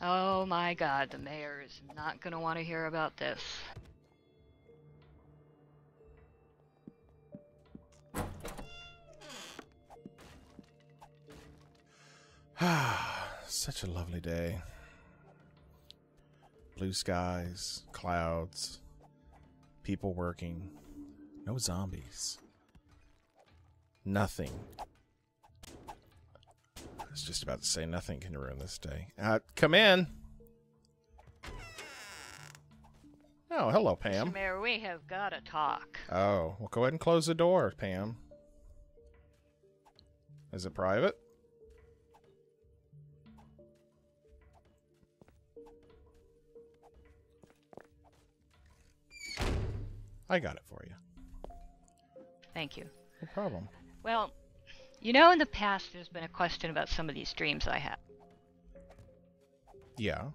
Oh my god, the mayor is not gonna want to hear about this. Such a lovely day. Blue skies, clouds, people working, no zombies. Nothing. I was just about to say nothing can ruin this day. Come in. Oh, hello, Pam. Mr. Mayor, we have got to talk. Oh, well, go ahead and close the door, Pam. Is it private? I got it for you. Thank you. No problem. Well, you know, in the past there's been a question about some of these dreams I have. Yeah.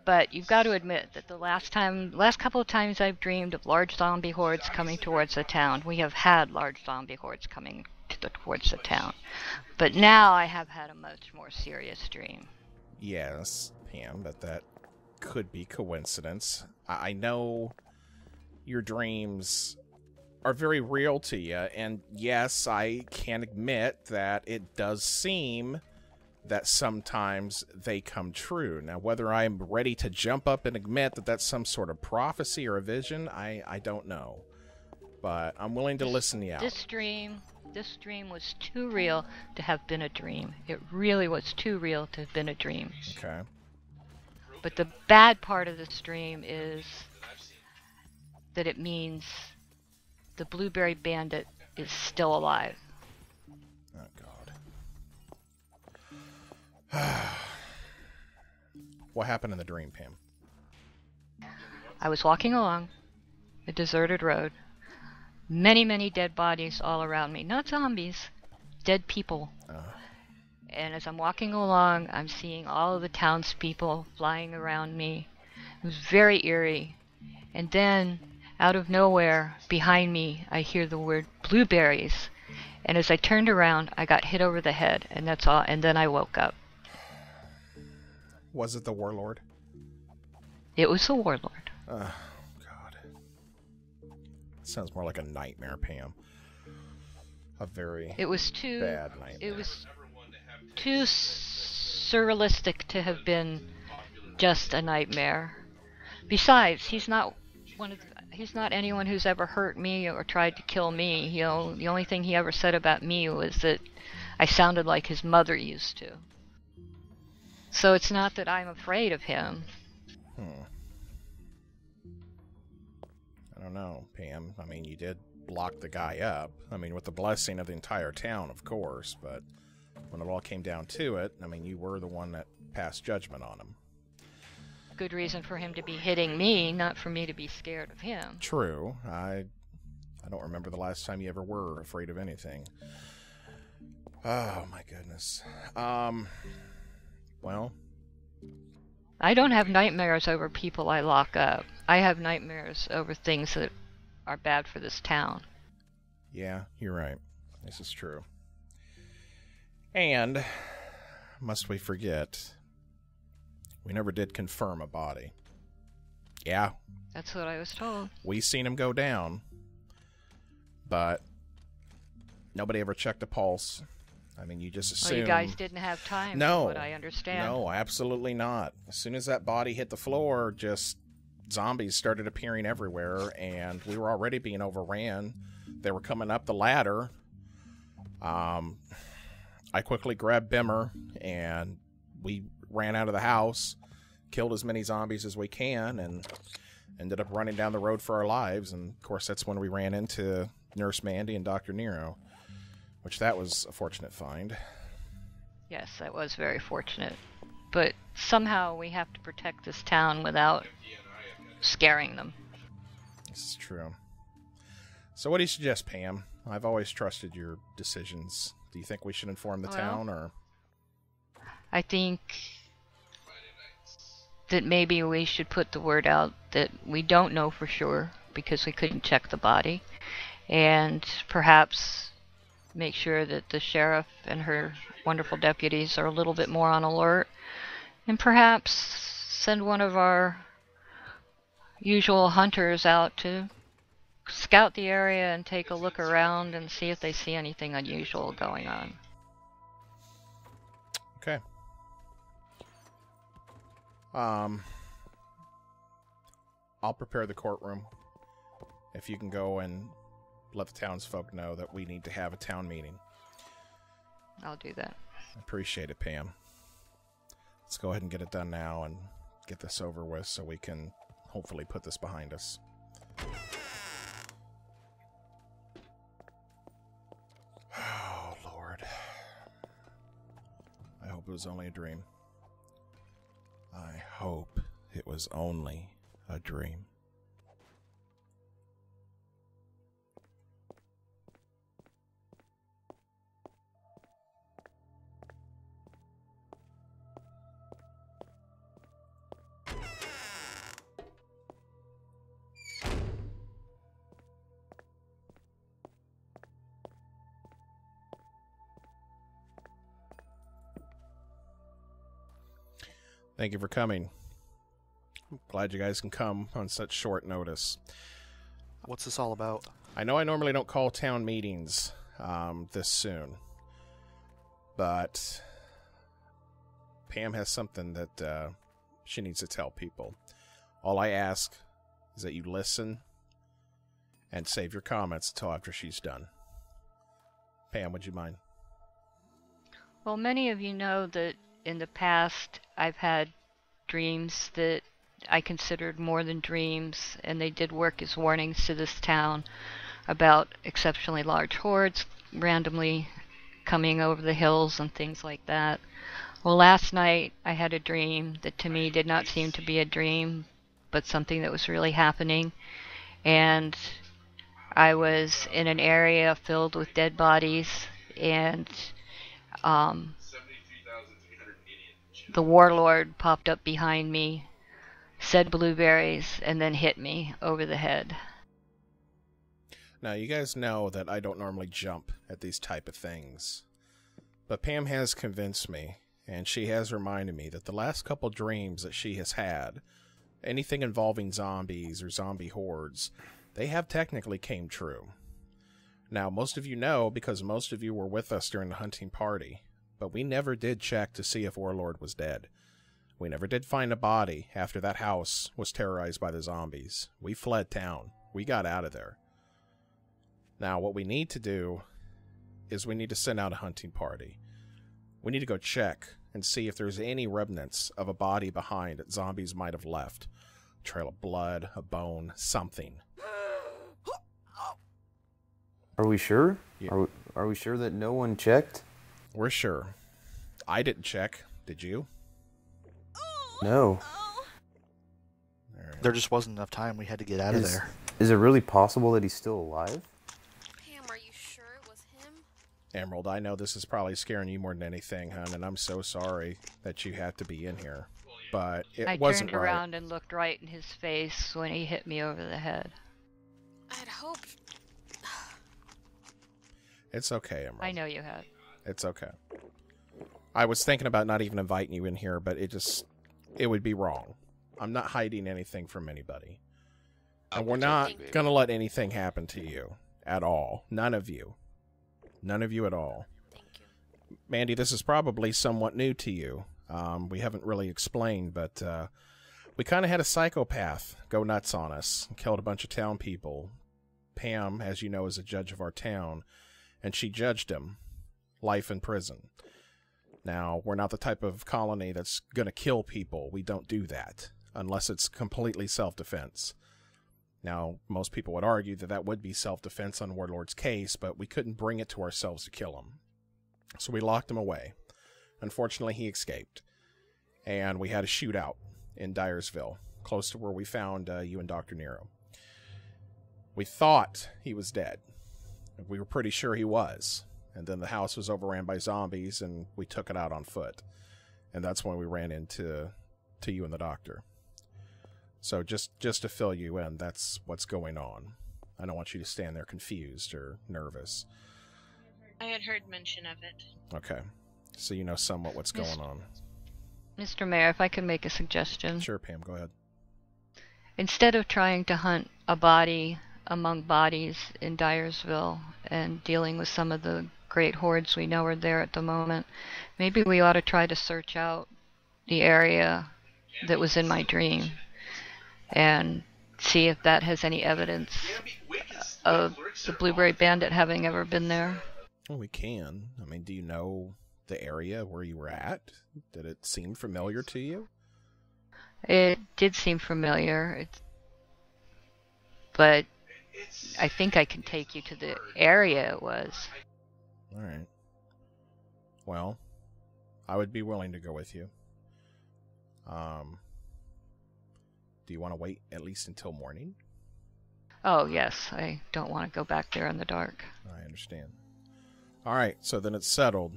But you've got to admit that the last couple of times I've dreamed of large zombie hordes coming towards the town, we have had large zombie hordes coming towards the town. But now I have had a much more serious dream. Yes, Pam, but that could be coincidence. I know your dreams are very real to you, and yes, I can admit that it does seem that sometimes they come true. Now, whether I'm ready to jump up and admit that that's some sort of prophecy or a vision, I don't know. But I'm willing to listen to you out. This dream was too real to have been a dream. It really was too real to have been a dream. Okay. But the bad part of this dream is that it means the Blueberry Bandit is still alive. Oh, God. What happened in the dream, Pam? I was walking along a deserted road. Many, many dead bodies all around me. Not zombies, dead people. And as I'm walking along, I'm seeing all of the townspeople flying around me. It was very eerie. And then, out of nowhere, behind me, I hear the word blueberries. And as I turned around, I got hit over the head, and that's all. And then I woke up. Was it the warlord? It was the warlord. God. Sounds more like a nightmare, Pam. A very It was too bad nightmare. It was too surrealistic to have been just a nightmare. Besides, he's not anyone who's ever hurt me or tried to kill me. You know, the only thing he ever said about me was that I sounded like his mother used to. So it's not that I'm afraid of him. I don't know, Pam. I mean, you did block the guy up. I mean, with the blessing of the entire town, of course, but when it all came down to it, I mean, you were the one that passed judgment on him. Good reason for him to be hitting me, not for me to be scared of him. True. I don't remember the last time you ever were afraid of anything. Oh, my goodness. Well, I don't have nightmares over people I lock up. I have nightmares over things that are bad for this town. yeah, you're right. This is true. And, must we forget, we never did confirm a body. Yeah. That's what I was told. We seen him go down, but nobody ever checked a pulse. I mean, you just assume... Well, you guys didn't have time, No. from what I understand. No, absolutely not. As soon as that body hit the floor, just zombies started appearing everywhere, and we were already being overran. They were coming up the ladder. I quickly grabbed Bimmer, and we ran out of the house, killed as many zombies as we can, and ended up running down the road for our lives. And, of course, that's when we ran into Nurse Mandy and Dr. Nero, which that was a fortunate find. Yes, that was very fortunate. But somehow we have to protect this town without scaring them. This is true. So what do you suggest, Pam? I've always trusted your decisions. Do you think we should inform the town, or...? I think that maybe we should put the word out that we don't know for sure because we couldn't check the body, and perhaps make sure that the sheriff and her wonderful deputies are a little bit more on alert, And perhaps send one of our usual hunters out to scout the area and take a look around and see if they see anything unusual going on. Okay. I'll prepare the courtroom. If you can go and let the townsfolk know that we need to have a town meeting. I'll do that. I appreciate it, Pam. Let's go ahead and get it done now and get this over with so we can hopefully put this behind us. Oh, Lord. I hope it was only a dream. I hope it was only a dream. Thank you for coming. I'm glad you guys can come on such short notice. What's this all about? I know I normally don't call town meetings this soon, but Pam has something that she needs to tell people. All I ask is that you listen and save your comments until after she's done. Pam, would you mind? Well, many of you know that in the past I've had dreams that I considered more than dreams, and they did work as warnings to this town about exceptionally large hordes randomly coming over the hills and things like that. Well, last night I had a dream that to me did not seem to be a dream, but something that was really happening. And I was in an area filled with dead bodies, and the warlord popped up behind me, said blueberries, and then hit me over the head. Now, you guys know that I don't normally jump at these type of things, but Pam has convinced me, and she has reminded me that the last couple dreams that she has had, anything involving zombies or zombie hordes, they have technically came true. Now, most of you know because most of you were with us during the hunting party, but we never did check to see if Warlord was dead. We never did find a body after that house was terrorized by the zombies. We fled town. We got out of there. Now, what we need to do is we need to send out a hunting party. We need to go check and see if there's any remnants of a body behind that zombies might have left. A trail of blood, a bone, something. Are we sure? Yeah. Are we sure that no one checked? We're sure. I didn't check. Did you? No. Right. There just wasn't enough time. We had to get out of there. Is it really possible that he's still alive? Pam, are you sure it was him? Emerald, I know this is probably scaring you more than anything, hon, and I'm so sorry that you had to be in here. But it wasn't I turned right. around and looked right in his face when he hit me over the head. I'd hoped. It's okay, Emerald. I know you had. It's okay. I was thinking about not even inviting you in here, but it would be wrong. I'm not hiding anything from anybody. And we're not going to let anything happen to you at all. None of you. None of you at all. Thank you. Mandy, this is probably somewhat new to you. We haven't really explained, but we kind of had a psychopath go nuts on us and killed a bunch of town people. Pam, as you know, is a judge of our town, and she judged him life in prison. Now, we're not the type of colony that's going to kill people. We don't do that, unless it's completely self-defense. Now, most people would argue that that would be self-defense on Warlord's case, but we couldn't bring it to ourselves to kill him. So we locked him away. Unfortunately, he escaped. And we had a shootout in Dyersville, close to where we found you and Dr. Nero. We thought he was dead. We were pretty sure he was. And then the house was overran by zombies, and we took it out on foot. And that's when we ran into you and the doctor. So just to fill you in, that's what's going on. I don't want you to stand there confused or nervous. I had heard mention of it. Okay. So you know somewhat what's going on. Mr. Mayor, if I could make a suggestion. Sure, Pam, go ahead. Instead of trying to hunt a body among bodies in Dyersville and dealing with some of the great hordes we know are there at the moment, maybe we ought to try to search out the area that was in my dream and see if that has any evidence of the Blueberry Bandit having ever been there. Well, we can. I mean, do you know the area where you were at? Did it seem familiar to you? It did seem familiar, but I think I can take you to the area it was. All right. Well, I would be willing to go with you. Do you want to wait at least until morning? Oh, yes. I don't want to go back there in the dark. I understand. All right, so then it's settled.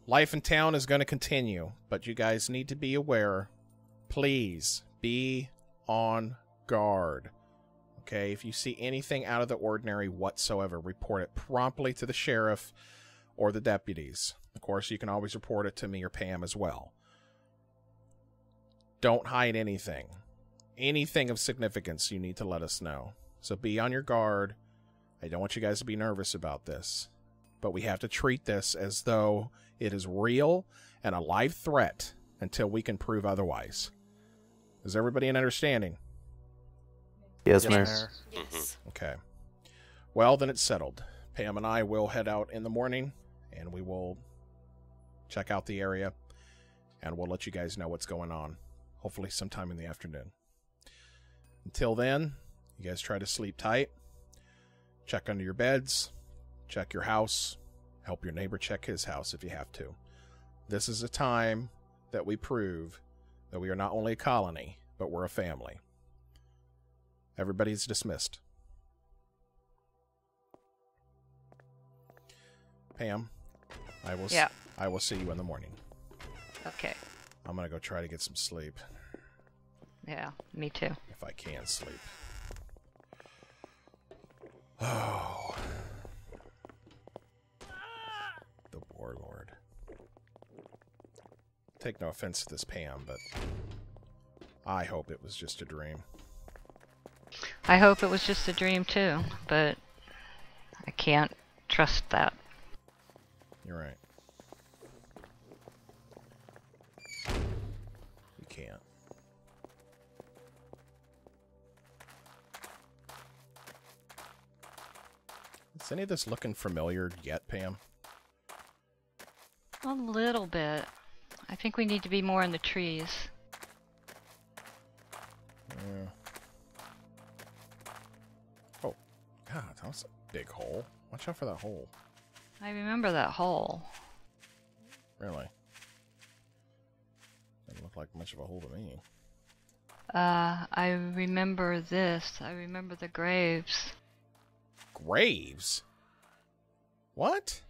Life in town is going to continue, but you guys need to be aware. Please be on guard. Okay, if you see anything out of the ordinary whatsoever, report it promptly to the sheriff or the deputies. Of course, you can always report it to me or Pam as well. Don't hide anything. Anything of significance, you need to let us know. So be on your guard. I don't want you guys to be nervous about this, but we have to treat this as though it is real and a live threat until we can prove otherwise. Is everybody in understanding? Yes, Yes, Mayor. Mayor. Yes. Okay. Well, then it's settled. Pam and I will head out in the morning, and we will check out the area, and we'll let you guys know what's going on, hopefully sometime in the afternoon. Until then, you guys try to sleep tight, check under your beds, check your house, help your neighbor check his house if you have to. This is a time that we prove that we are not only a colony, but we're a family. Everybody's dismissed. Pam, I will see you in the morning. Okay. I'm going to go try to get some sleep, Yeah, me too. if I can sleep. Oh. The Warlord. Take no offense to this, Pam, but I hope it was just a dream. I hope it was just a dream too, but I can't trust that. You're right. You can't. Is any of this looking familiar yet, Pam? A little bit. I think we need to be more in the trees. Yeah. Oh, God, that was a big hole. Watch out for that hole. I remember that hole. Really? Doesn't look like much of a hole to me. I remember this. I remember the graves. Graves? What?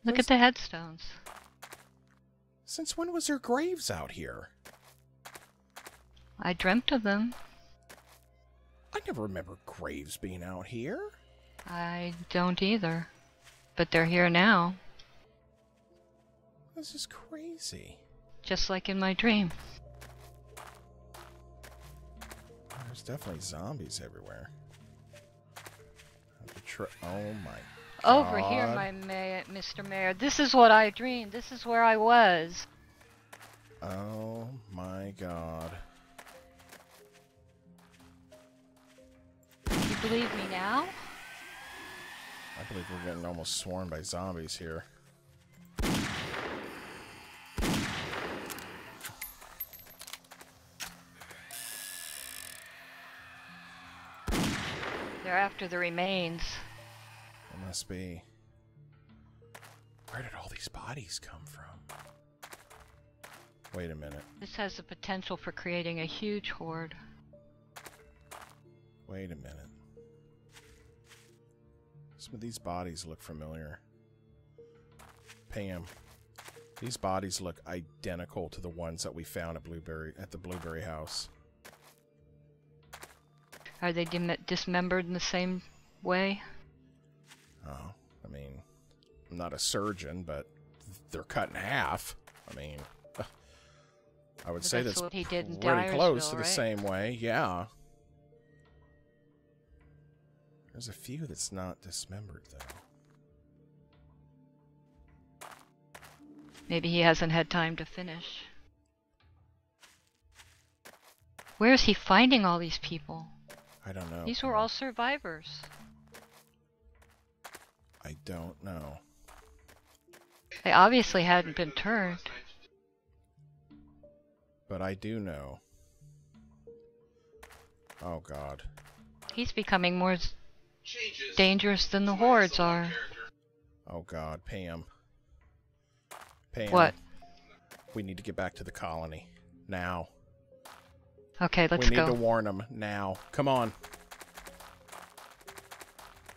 Look at the headstones. Since when was there graves out here? I dreamt of them. I never remember graves being out here. I don't either. But they're here now, This is crazy. just like in my dream. There's definitely zombies everywhere. Oh my Over here, God. Mr. Mayor. This is what I dreamed. This is where I was. Oh my God. You believe me now? I believe we're getting almost swarmed by zombies here. They're after the remains. It must be. Where did all these bodies come from? Wait a minute. This has the potential for creating a huge horde. Wait a minute. Some of these bodies look familiar. Pam, these bodies look identical to the ones that we found at the Blueberry House. Are they dismembered in the same way? Oh, I mean, I'm not a surgeon, but they're cut in half. I mean, I would But say that's that's what he did in pretty close Dyersville, to the right? same way. Yeah. There's a few that's not dismembered, though. Maybe he hasn't had time to finish. Where is he finding all these people? I don't know. These were all survivors. I don't know. They obviously hadn't been turned. But I do know. Oh, God. He's becoming more dangerous than the hordes are. Oh, God. Pam. Pam. What? We need to get back to the colony. Now. Okay, let's we need go. to warn him. Now. Come on.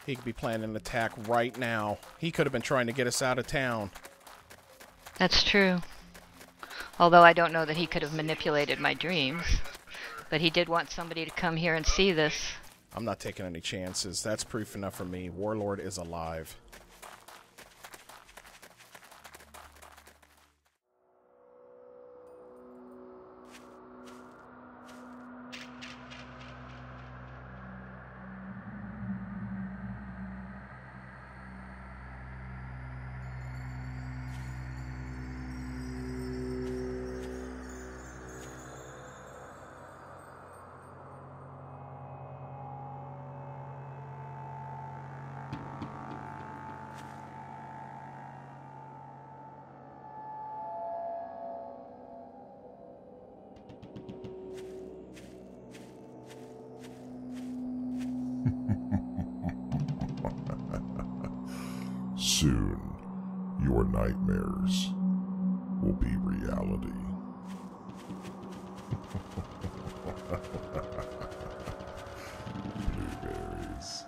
He could be planning an attack right now. He could have been trying to get us out of town. That's true. Although I don't know that he could have manipulated my dreams. But he did want somebody to come here and see this. I'm not taking any chances. That's proof enough for me. Warlord is alive. Soon, your nightmares will be reality. Blueberries.